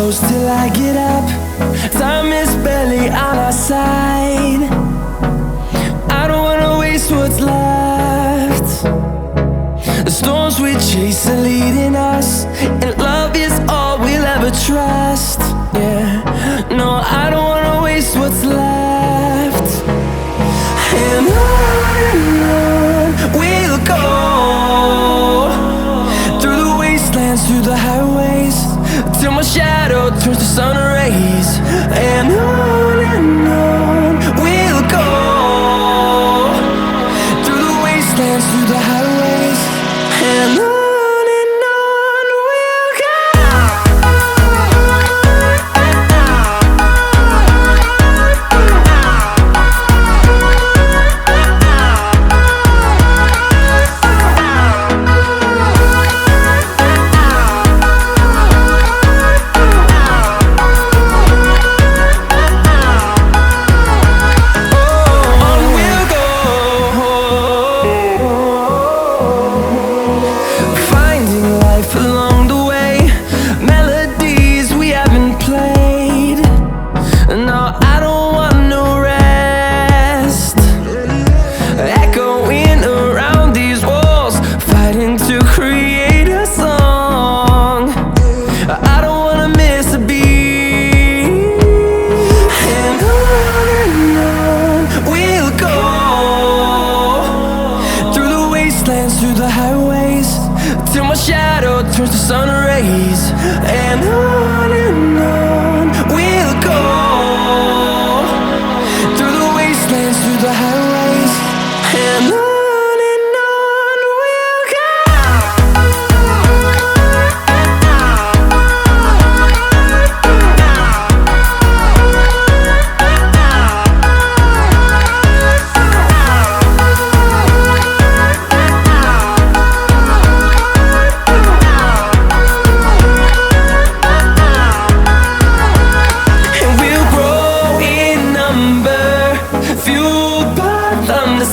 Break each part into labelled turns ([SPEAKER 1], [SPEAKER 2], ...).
[SPEAKER 1] close till I get up. Time is barely on our side. I don't wanna waste what's left. The storms we chase are leading us, and love is all we'll ever trust. Yeah, no, I don't wanna waste what's left. And on we'll go, through the wastelands, through the highways, till my shadow turns to sun rays. And on we'll go, through the wastelands, through the highways, and on we'll go. Through the highways, till my shadow turns to sun rays. And on we'll go, through the wastelands, through the highways, and on we'll go.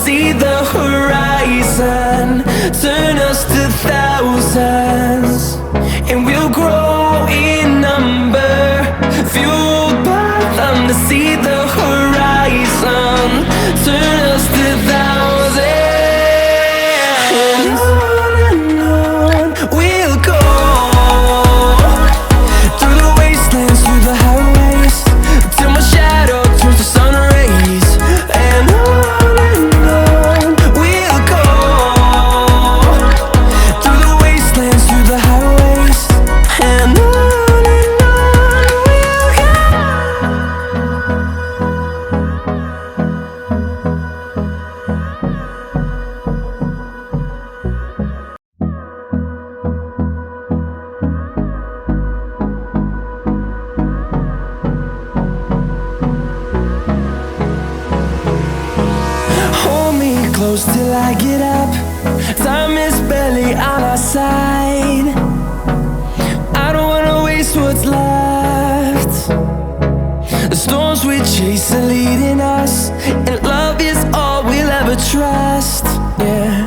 [SPEAKER 1] See the horizon, turn us to thousands, and we'll grow in number, fueled by them. To see the horizon, turn us to thousands, and on we'll go, through the wastelands, through the highways, till my shadow turns to sun rays. And close till I get up. Time is barely on our side. I don't wanna waste what's left. The storms we chase are leading us, and love is all we'll ever trust. Yeah,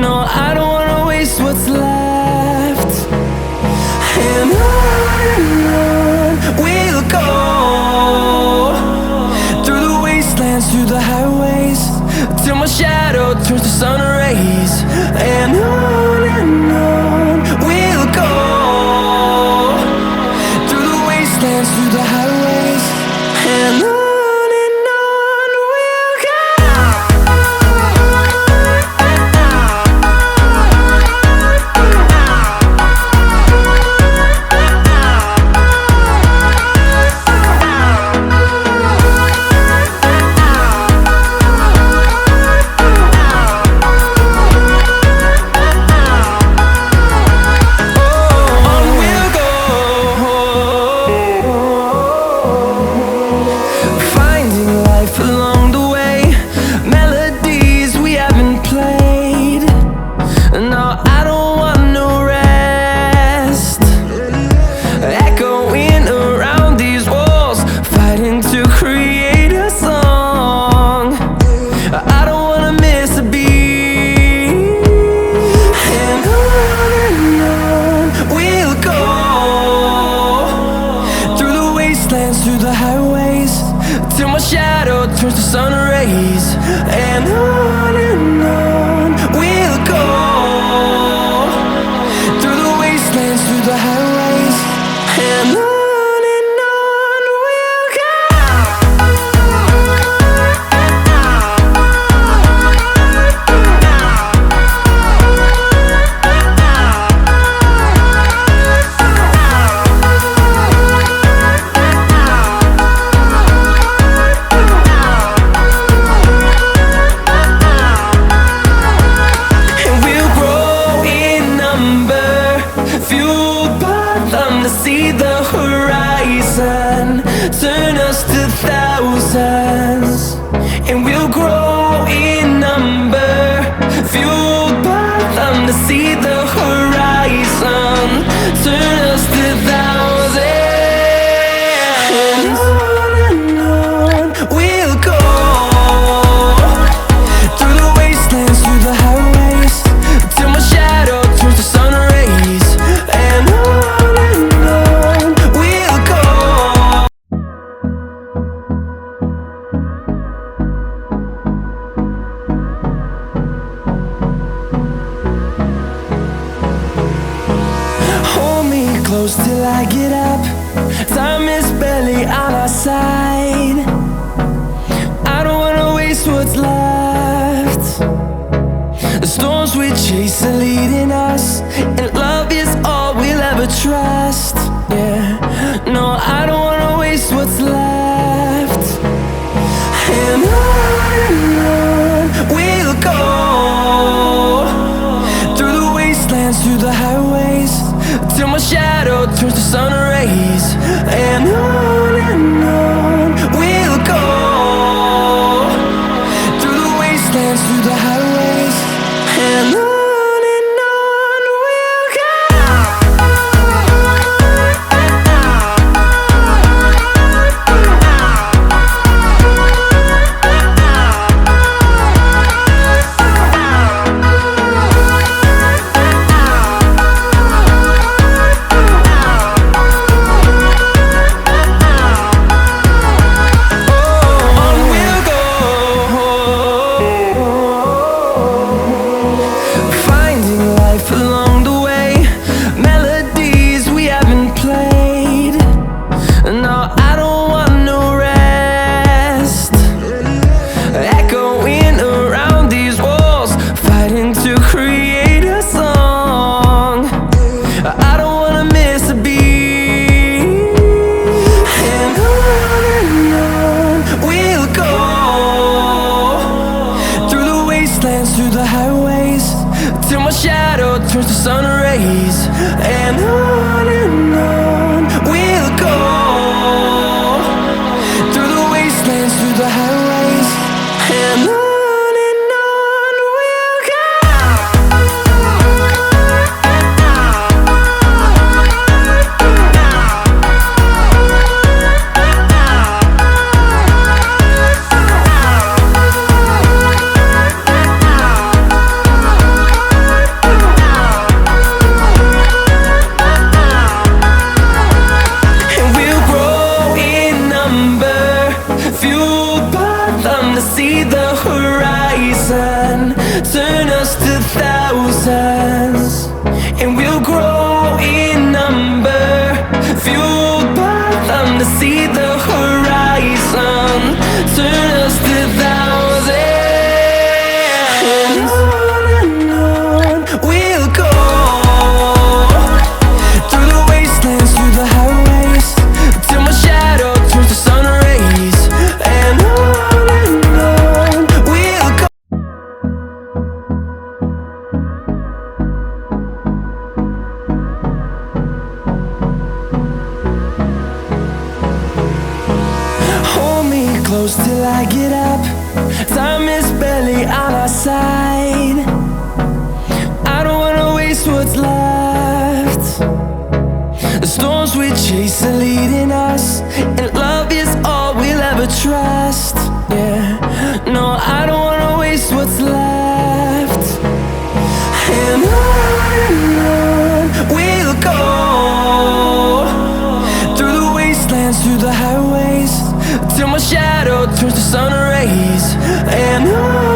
[SPEAKER 1] no, I don't wanna waste what's left. And on we'll go, through the wastelands, through the highways, till my shadow turns to sun rays. And on we'll go, through the wastelands, through the highways, and on we'll go. till my shadow turns to sun rays. And on we'll go, through the wastelands, through the highways. And on we'll go. See the horizon, turn us to thousands, and we'll grow in number, fueled by them. To see the horizon, turn us to thousands, and on we'll go, through the wastelands, through the highways, till my shadow turns to sun rays. And close till I get up. Time is barely on our side. I don't wanna waste what's left. The storms we chase are leading us, and love is all we'll ever trust. Yeah, no, I don't wanna waste what's left. And on we'll go, through the wastelands, through the highways, till my shadow turns to sun rays. And on we'll go, through the wastelands, through the highways. And on we'll go. Through the highways, till my shadow turns to sun rays. And on we'll go, through the wastelands, through the highways. And on we'll go. See the horizon, turn us to thousands, and we'll grow in number, fueled by them. To see the horizon, turn us to thousands, and on we'll go, through the wastelands, through the highways, till my shadow turns to sun rays. And close till I get up. Time is barely on our side. I don't wanna waste what's left. The storms we chase are leading us, and love is all we'll ever trust. Yeah, no, I don't wanna waste what's left. And on we'll go, through the wastelands, through the highways, till my shadow turns to sun rays. And on